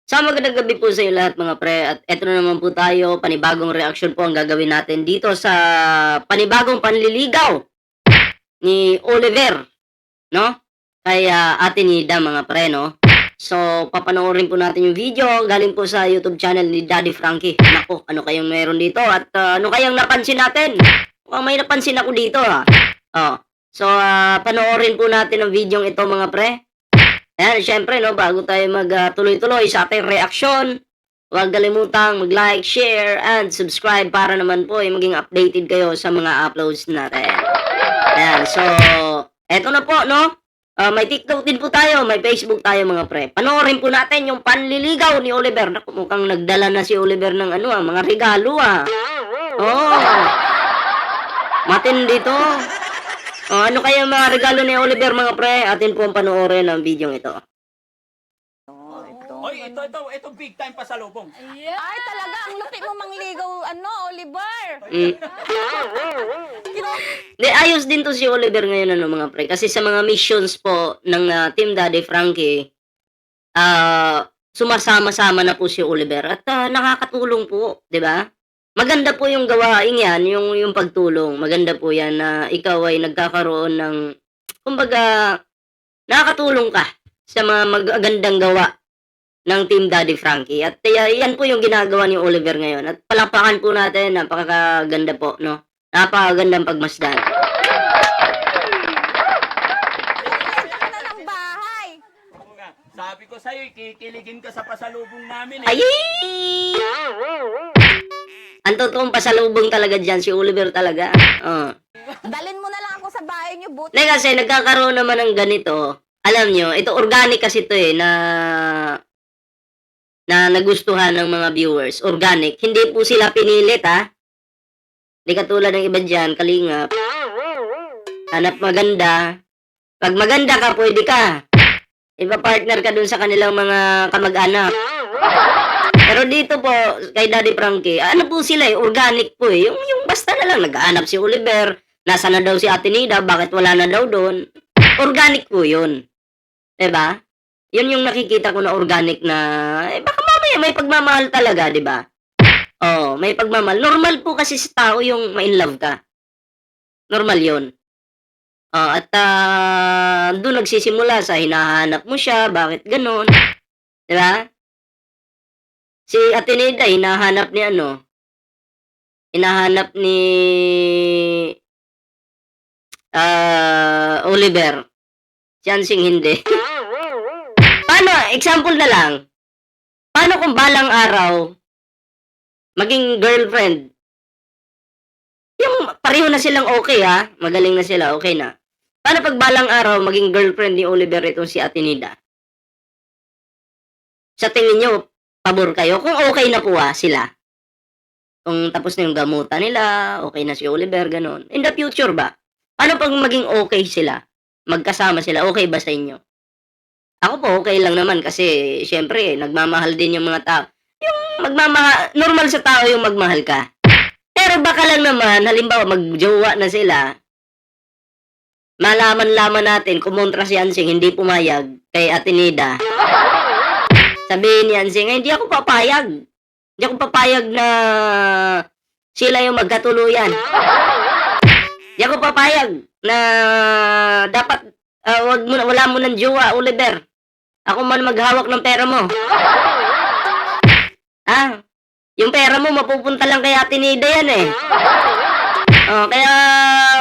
Sa magandang gabi po sa inyo lahat mga pre at eto na naman po tayo, panibagong reaksyon po ang gagawin natin dito sa panibagong panliligaw ni Oliver, no? Kay Ate Nida mga pre, no? So, papanoorin po natin yung video galing po sa YouTube channel ni Daddy Frankie. Nako, ano kayang meron dito at ano kayang napansin natin? Mukhang may napansin ako dito Oh. So, panoorin po natin ang video ito mga pre. Ayan, syempre, no, bago tayo tuloy-tuloy sa ating reaksyon, huwag kalimutang mag-like, share, and subscribe para naman po ay maging updated kayo sa mga uploads natin. Ayan, so, eto na po, no? May TikTok din po tayo, may Facebook tayo mga pre. Panoorin po natin yung panliligaw ni Oliver. Naku, mukhang nagdala na si Oliver ng mga regalo Oh, matindi to. Ano kaya mga regalo ni Oliver mga pre? Atin po ang panoorin ang video ito. Oy, ito big time pasalubong. Yeah. Ay, talaga, ang lupit mo mangligaw, Oliver. Di, ayos din to si Oliver ngayon, mga pre. Kasi sa mga missions po ng Team Daddy Frankie, sumasama-sama na po si Oliver. At nakakatulong po, di ba? Maganda po yung gawain yan, yung pagtulong. Maganda po yan na ikaw ay nagkakaroon ng, kumbaga, nakakatulong ka sa mga magagandang gawa ng Team Daddy Frankie. At yan po yung ginagawa ni Oliver ngayon. At palakpakan po natin, napakaganda po, no? Napakagandang pagmasdan. Na ng bahay. Oo nga, sabi ko sa'yo, kikiligin ka sa pasalubong namin Ay! Ang totoong pasalubong talaga dyan, si Oliver talaga. Dalin mo na lang ako sa bahay niyo, buti. Kasi nagkakaroon naman ng ganito. Alam nyo, ito organic kasi ito na nagustuhan ng mga viewers. Organic. Hindi po sila pinilit Hindi katulad ng iba dyan, kalingap. Hanap maganda. Pag maganda ka, pwede ka. Ipa-partner ka dun sa kanilang mga kamag-anak. Pero dito po, kay Daddy Frankie, ano po sila organic po Yung basta na lang, nag-aanap si Oliver, nasa na daw si Ate Nida, bakit wala na daw doon. Organic po yun. Diba? Yun yung nakikita ko na organic na, baka mamaya may pagmamahal talaga, diba? May pagmamahal. Normal po kasi sa tao yung ma-inlove ka. Normal yun. At doon nagsisimula sa hinahanap mo siya, bakit ganon. Diba? Si Ate Nida, hinahanap ni Oliver. Si Ansing hindi. Paano, example na lang. Paano kung balang araw, maging girlfriend? Yung pareho na silang okay magaling na sila, okay na. Paano pag balang araw, maging girlfriend ni Oliver itong si Ate Nida? Sa tingin nyo, pabor kayo? Kung okay na po sila. Kung tapos na yung gamutan nila, okay na si Oliver, ganon. In the future ba? Paano pag maging okay sila? Magkasama sila, okay ba sa inyo? Ako po, okay lang naman kasi, syempre, nagmamahal din yung mga tao. Yung normal sa tao yung magmahal ka. Pero baka lang naman, halimbawa, magjowa na sila, malaman-laman natin, kumontra si Ansing, hindi pumayag kay Ate Nida. Sabihin ni Ansing, hindi ako papayag. Hindi ako papayag na sila yung magkatuluyan. Hindi ako papayag na dapat wala mo ng jowa, Oliver. Ako man maghawak ng pera mo. Yung pera mo mapupunta lang kay Ate Nida yan kaya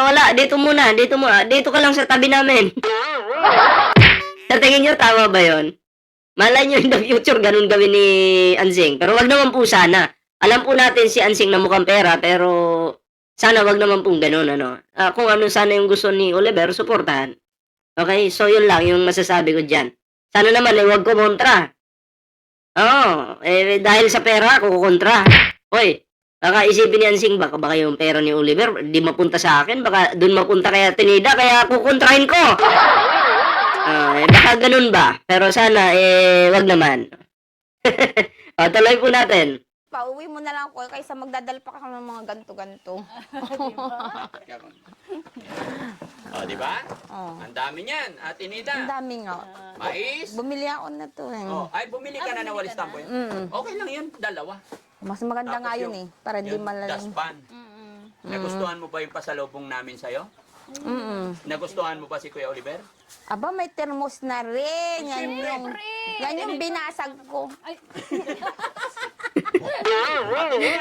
wala, dito muna. Dito ka lang sa tabi namin. Sa tingin nyo, tama ba yon? Malay nyo in the future, ganun gawin ni Ansing. Pero wag naman po sana. Alam po natin si Ansing na mukhang pera, pero sana wag naman pong ganun, kung ano sana yung gusto ni Oliver, suportahan. Okay? So, yun lang yung masasabi ko dyan. Sana naman, wag ko kontra. Dahil sa pera, ako kontra. Hoy, baka isipin ni Ansing, baka yung pera ni Oliver, di mapunta sa akin, baka dun mapunta kaya Tinida, kaya kukontrahin ko. Baka ganun ba? Pero sana, wag naman. Tuloy po natin. pauwi mo na lang ako kaysa magdadala pa ka ng mga ganto-ganto. O, di ba? Oh. Ang dami niyan, Ate Ang Nida. dami nga. Mais. Bumili ako na to eh. Oh, ay, bumili ka na ng walis tampo yun. Okay lang yun, dalawa. Mas maganda Tapos nga yun eh. Para hindi yung malalim. dustpan. Nagustuhan mo ba yung pasalubong namin sa'yo? Nagustuhan mo ba si Kuya Oliver? Aba, may thermos na rin. Yan yung binasag ko.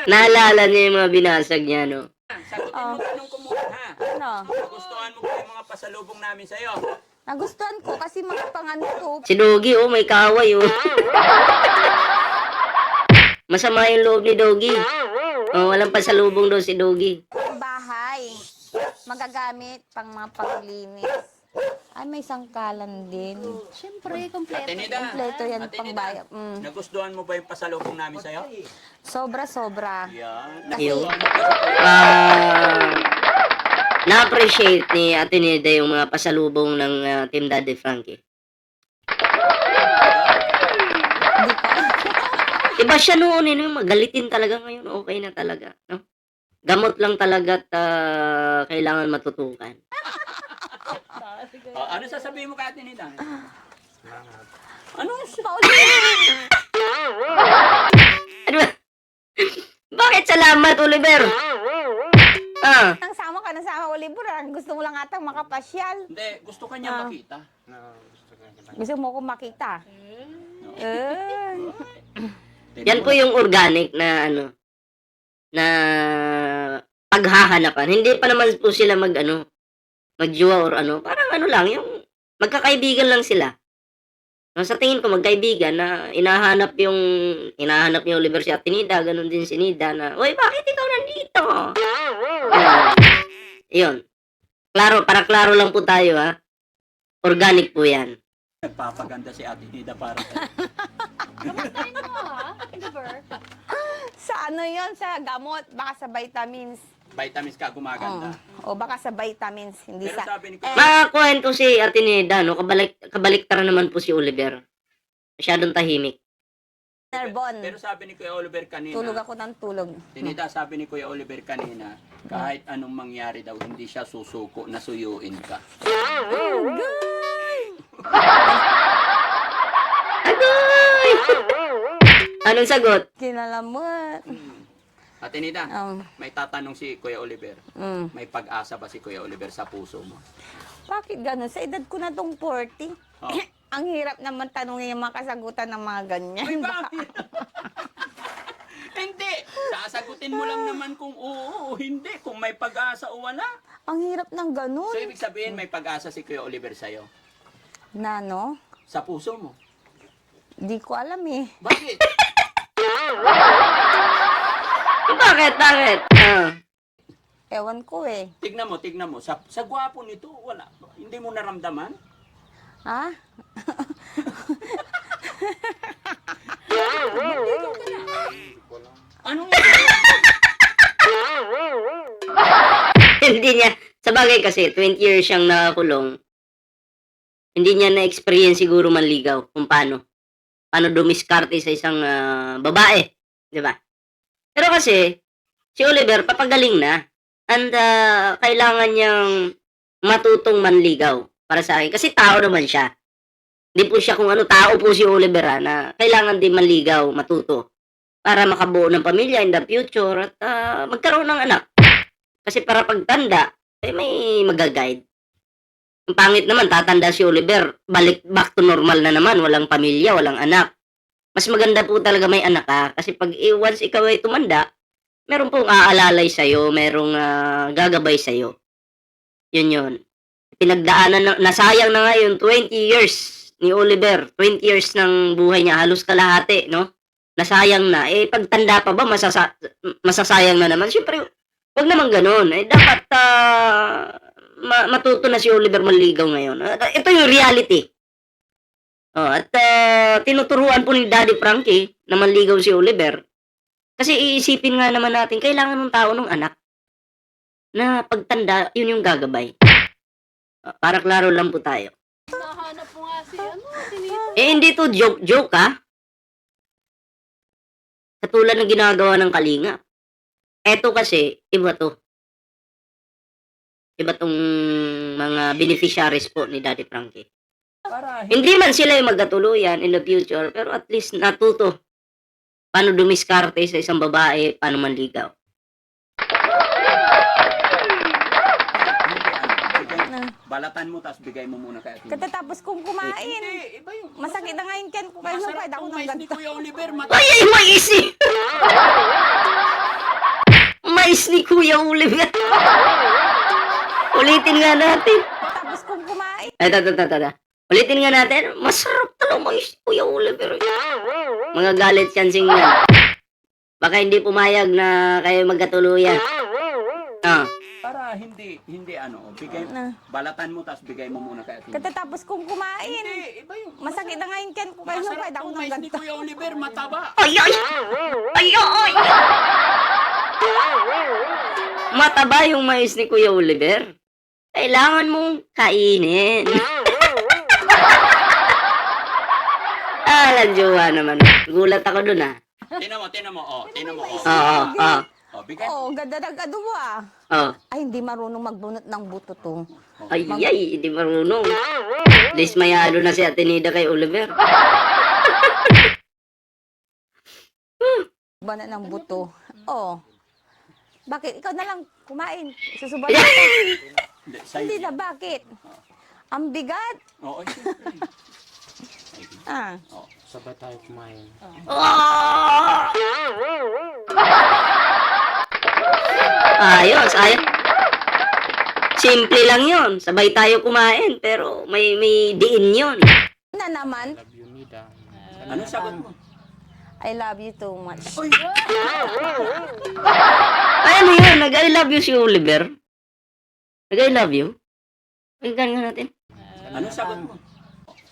Naalala niya yung mga binasag niya, no? Sagutin mo tanong ko muna, ha? Ano? Nagustuhan mo ba yung mga pasalubong namin sa'yo? Nagustuhan ko kasi mga pangano ko. Si Doggy, oh, may kaaway, oh. Masama yung loob ni Doggy. Oh, walang pasalubong daw si Doggy. Bahay. Magagamit pang mga paglinis. Ay, may sangkalan din. Siyempre, Ate kompleto. Nida, Kompleto yan Ate pang Nida, bayan. nagustuhan mo ba yung pasalubong namin sa'yo? Sobra-sobra. Yan. Kasi, Nagustuhan mo ba? Na-appreciate ni Ate Nida yung mga pasalubong ng Team Daddy Frankie. hindi ko. Iba siya noon, eh, no? Magalitin talaga ngayon. Okay na talaga, no? Gamot lang talaga at kailangan matutukan. Oh, ano sasabihin mo kay Ate Nida? Ano? Ano ba? Bakit salamat, Oliver? Ah, Nang sama ka na sama, Oliver. Gusto mo lang atang makapasyal. Hindi, gusto ka niya makita. Gusto mo ko makita. Eh. yan po yung organic na ano na paghahanapan. Hindi pa naman po sila magjowa or ano. Parang ano lang, yung magkakaibigan lang sila. No, sa tingin ko magkaibigan na hinahanap ni Oliver si Ate Nida, ganun din si Nida na, "Uy, bakit ikaw nandito?" Yun. Klaro, para klaro lang po tayo, ha. Organic po 'yan. Nagpapaganda si Ate Nida para sa'yo. Kamustahin mo ha? Oliver? Sa ano yon sa gamot, baka sa vitamins. Vitamins ka gumaganda. O baka sa vitamins, hindi Pero sa... sabi ni Kuya, Makakwento si Ate Nida, no? Kabaliktaran naman po si Oliver. Masyadong tahimik. Nerbon. pero sabi ni Kuya Oliver kanina, Tulog ako ng tulog. Tinita, sabi ni Kuya Oliver kanina, kahit anong mangyari daw, hindi siya susuko na suyuin ka. Agoy! Anong sagot? Kinalamot. Ate Nida, Um, may tatanong si Kuya Oliver. May pag-asa ba si Kuya Oliver sa puso mo? Bakit ganun? Sa edad ko na tong 40. Oh. Ang hirap naman tanongin yung mga kasagutan ng mga ganyan. Ay, bakit? Hindi. Sasagutin mo lang naman kung oo o hindi. Kung may pag-asa o wala. Ang hirap ng ganun. So, ibig sabihin, may pag-asa si Kuya Oliver sa'yo. Na, no? Sa puso mo. Di ko alam eh. Bakit? Bakit? Ewan ko eh. Tignan mo. Sa gwapo nito, wala. Hindi mo naramdaman? Ha? Anong Hindi niya, sa bagay kasi, 20 years siyang nakakulong. Hindi niya na-experience siguro manligaw kung paano. Paano dumiskarte sa isang babae. Di ba? Pero kasi, si Oliver, papagaling na. And kailangan niyang matutong manligaw para sa akin. Kasi tao naman siya. Hindi po siya kung ano, tao po si Oliver na kailangan din manligaw, matuto. Para makabuo ng pamilya in the future at magkaroon ng anak. Kasi para pagtanda, may magaguide. Ang pangit naman, tatanda si Oliver, back to normal na naman, walang pamilya, walang anak. Mas maganda po talaga may anak ka. Kasi pag once ikaw ay tumanda, meron pong aalalay sa'yo, merong gagabay sa'yo. Yun. Pinagdaanan, nasayang na ngayon, 20 years ni Oliver. 20 years ng buhay niya, halos kalahati, no? Nasayang na. Pagtanda pa ba, masasayang na naman? Siyempre, wag naman ganun. Dapat matuto na si Oliver manligaw ngayon. Ito yung reality. At tinuturuan po ni Daddy Frankie na manligaw si Oliver. Kasi iisipin nga naman natin, kailangan ng tao ng anak. Na pagtanda, yun yung gagabay. Para klaro lang po tayo. Nahanap mo nga si Nita. Hindi to joke ha. Sa katulad ng ginagawa ng Kalingap. Eto kasi, iba to. Iba tong mga beneficiaries po ni Daddy Frankie. Para Hindi man sila yung magkatuluyan in the future, pero at least natuto paano dumiskarte sa isang babae, paano manligaw. balatan mo tapos bigay mo muna kay Ate. Katatapos kong kumain. Hindi, iba yung Masakit na nga yung tiyan ko. Kaya nung masarap kahit ako tong ng mais ni ganito. Kuya Oliver. Ay, ay, mais ni! Mais ni Kuya Oliver. Ulitin nga natin. Tapos kong kumain. Ay, tata. Ulitin nga natin. Masarap talaga mais ni Kuya Oliver. Mga galit chancing yan. Baka hindi pumayag na kayo magkatuluyan. Ah. Para hindi bigay balatan mo tapos bigay mo muna kay Ate. Katatapos kong kumain. Hindi, iba yung Masakit na nga yung tiyan ko. Kaya nung masarap kahit ako tong ng mais ni ganito. Kuya Oliver, mataba. Ay, ay! Ay, ay! Mataba yung mais ni Kuya Oliver. Kailangan mong kainin. Jowa naman. Gulat ako dun, ah. Tinan mo, tinan mo, Oo. bigay. Oo, ganda ng adobo ah. Oo. Ay, hindi marunong magbunot ng buto to. Ay, hindi marunong. Dismayado na si Ate Nida kay Oliver. Banat ng buto. Oo. Bakit? Ikaw na lang kumain. Susuban Hindi, Hindi na, bakit? Ang bigat. Oo, siyempre. Ah. Sabay tayo kumain. Ayos. Simple lang yon. Sabay tayo kumain, pero may diin yon. Na naman, Love you, Nida. Anong sagot mo? I love you too much. Ay, ano yun? Nag-I love you si Oliver. Nag-I love you? Tingnan nga natin. Anong sagot mo?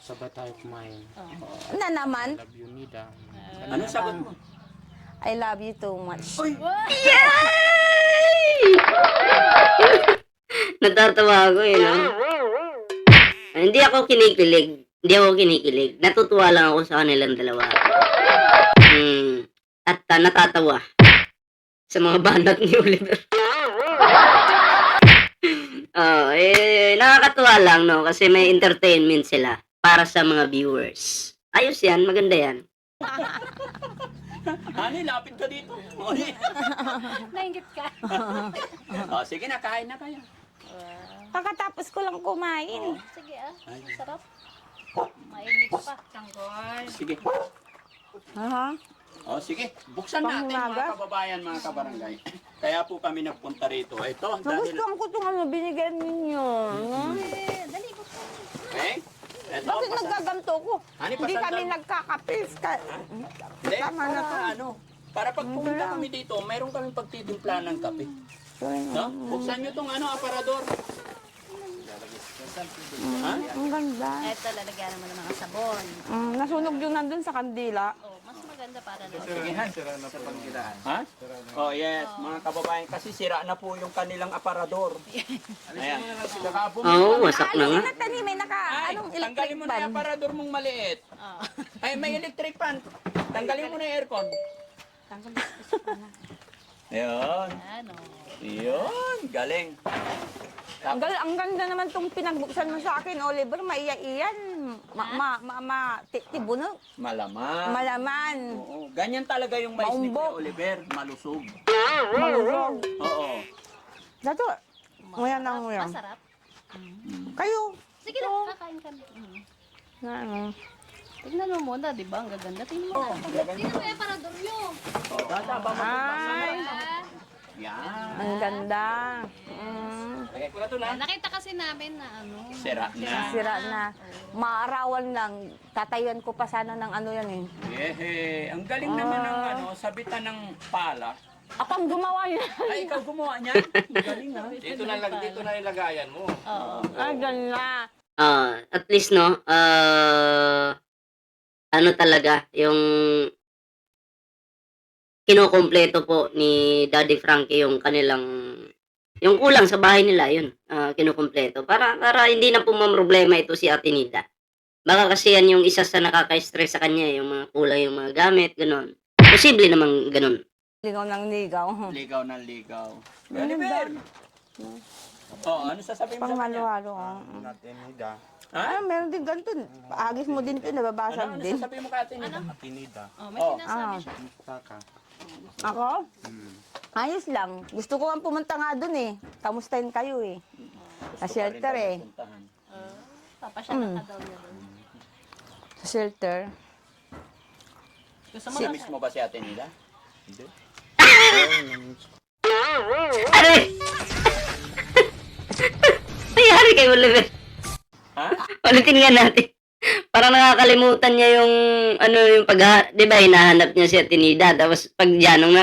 Sabay tayo kumain. Na naman, Love you, Nida. Anong sagot mo? I love you too much. Yay! Natatawa ako eh, no? Hindi ako kinikilig. Natutuwa lang ako sa kanilang dalawa. At natatawa sa mga banat ni Oliver. Nakakatuwa lang, no? Kasi may entertainment sila para sa mga viewers. Ayos yan, maganda yan. Hani, lapit ka dito. Nainggit ka. Sige na, kain na kayo. Kakatapos ko lang kumain. Sige sarap. Mainit pa. Tanggol. Sige. Ha? Sige. Buksan natin mga Pangulaga? kababayan, mga kabarangay. Kaya po kami nagpunta rito. Ito, dahil... Nagustuhan ko itong ano, binigyan ninyo. Dali ko po. Okay? Ito, Bakit naggaganto ko? Hani, Hindi pasal- kami nagkakapis. Hindi, Tama na to. para pag pumunta kami dito, meron kami pagtitimpla ng kape. No? Buksan nyo tong aparador. Ha? Ang ganda. Ito, lalagyan naman ng mga sabon. Nasunog yung nandun sa kandila. Mas maganda para na. Sige, Han. Ha? Oh, yes. Mga kababayan, kasi sira na po yung kanilang aparador. Ayan. Wasak na nga. Natani, may Ay, anong tanggalin electric mo na fan? yung aparador mong maliit. Ay, may electric fan. Tanggalin mo na yung aircon. Ayun. Ano? Yun. Galing. Ang ganda naman itong pinagbuksan mo sa akin, Oliver. Maiya-iyan. Tibuno. Malaman. Malaman. Oo. Ganyan talaga yung mais ni Kuya Maumbok. Oliver. Malusog. Malusog. Oo. Dato, nguya na nguya. Masarap. Kayo. Sige na, kakain kami. Na ano. Tignan mo muna, di ba? Ang gaganda. Tingnan mo na. Tingnan mo yung parador nyo. Tataba mo. Ay, Yan. ang ganda. Lagay ko na ito na. Nakita kasi namin na ano. Sira na. Sira na. Maarawan lang. Tatayuan ko pa sana ng ano yan eh. Yehe. Ang galing naman ng sabitan ng pala. Ako ang gumawa niya. Ay, ikaw gumawa niyan? Ang galing ha. Dito na ilagayan mo. Oo. Ang ganda. At least, no, ano talaga, yung kinukumpleto po ni Daddy Frankie yung kanilang, yung kulang sa bahay nila, yun, kinukumpleto. Para hindi na po problema ito si Ate Nida. Baka kasi yan yung isa sa nakaka-stress sa kanya, yung mga kulang yung mga gamit, gano'n. Posible namang ganun. Ligaw ng ligaw. Ligaw ng ligaw. Oliver! Oh, ano sasabihin mo Pang sa kanya? halo-halo. Ha? Meron din ganito. Agis mo din ito, nababasag Ano din. sasabihin mo kay Ate Nida? Oh, may Oh. sinasabi siya. Ako? Ayos lang. Gusto ko ang pumunta nga dun eh. Kamustahin kayo eh. Sa shelter eh. Papasya na ka daw niya doon. Sa shelter. Gusto mo na Miss mo ba si Ate Nida? Hindi. Ano nangyari kay Oliver? Ha? Ulitin nga natin. Parang nakakalimutan niya yung, yung di ba, hinahanap niya si Atenida. Tapos pag yanong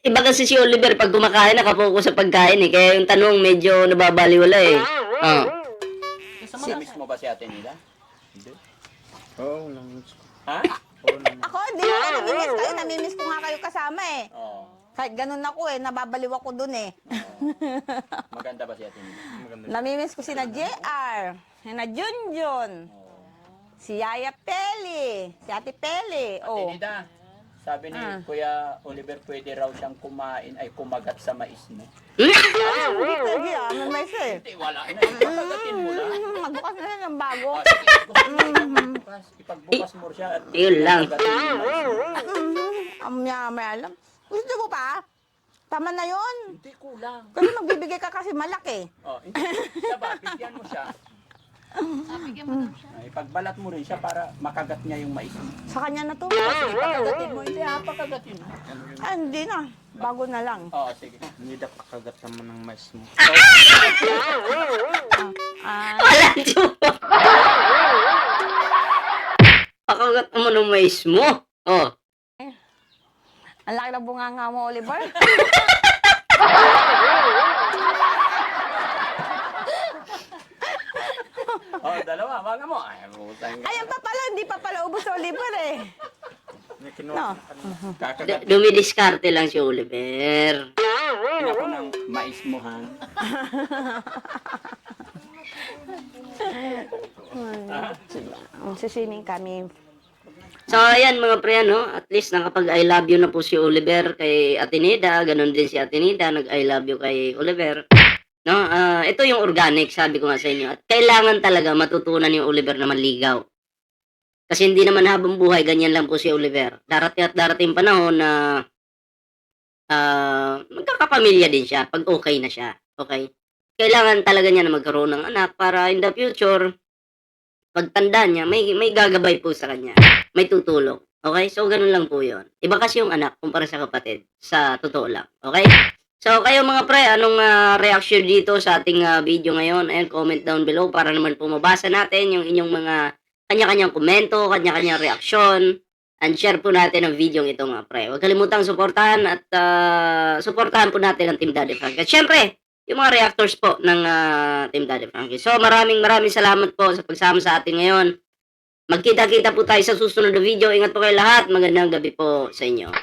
iba kasi si Oliver pag kumakain, nakapokus sa pagkain eh. Kaya yung tanong medyo nababaliwala eh. Oh. Gusto mo na Miss mo ba si Ate Nida? Hindi. Oo, namiss ko. Ha? Ako, hindi mo ako namimiss kayo. Namimiss ko nga kayo kasama eh. Oo. Kahit ganun ako eh, nababaliw ako dun eh. Maganda ba si Ate Nida? Namimiss ko sina JR, sina Junjun, si Yaya Peli, si Ate Peli. Ate Oh. Nida, sabi ni Kuya Oliver, pwede raw siyang kumagat sa mais mo. Dito, ano may say? Hindi, wala na. Ipagagatin mo lang. Magbukas na lang ng bago. Ah, sige, ipagbukas mo siya at Yun lang. ipagagatin mo yung mais mo. May alam. Gusto mo pa? Tama na yun. Hindi, kulang. Kasi magbibigay ka kasi malaki. Oh, hindi. Siya ba? Bigyan mo siya. bigyan mo daw siya. Ay, pagbalat mo rin siya para makagat niya yung mais mo. Sa kanya na to. Sige, pagkagatin mo. Hindi, pagkagatin mo. Ah, hindi na. Bago na lang. Oo, sige. Nida pakagat naman ng mais mo. Wala joke. Pakagat mo ng mais mo. Oh. Ang laki ng bunganga mo, Oliver. Oh, dalawa. Baga mo. Ay, butang. Ayan pa pala, hindi pa pala ubos sa Oliver eh. No. Kakagat Dumidiskarte lang si Oliver. ako ng mais mo, han. Siswimming kami. So, ayan mga pre, at least nakapag I love you na po si Oliver kay Atenida, ganun din si Atenida, nag I love you kay Oliver. No, ito yung organic, sabi ko nga sa inyo. At kailangan talaga matutunan yung Oliver na manligaw. Kasi hindi naman habang buhay, ganyan lang po si Oliver. Darating at darating panahon na magkakapamilya din siya pag okay na siya. Okay? Kailangan talaga niya na magkaroon ng anak para in the future, pagtanda niya, may gagabay po sa kanya. May tutulong. Okay? So, ganun lang po yun. Iba kasi yung anak kumpara sa kapatid. Sa totoo lang. Okay? So, kayo mga pre, anong reaction dito sa ating video ngayon? Ayan, comment down below para naman po mabasa natin yung inyong mga kanya-kanyang komento, kanya-kanyang reaksyon. And share po natin ang video ito mga pre. Huwag kalimutang suportahan at suportahan po natin ang Team Daddy Frankie. At syempre, yung mga reactors po ng Team Daddy Frankie. So, maraming salamat po sa pagsama sa atin ngayon. Magkita-kita po tayo sa susunod na video. Ingat po kayo lahat. Magandang gabi po sa inyo.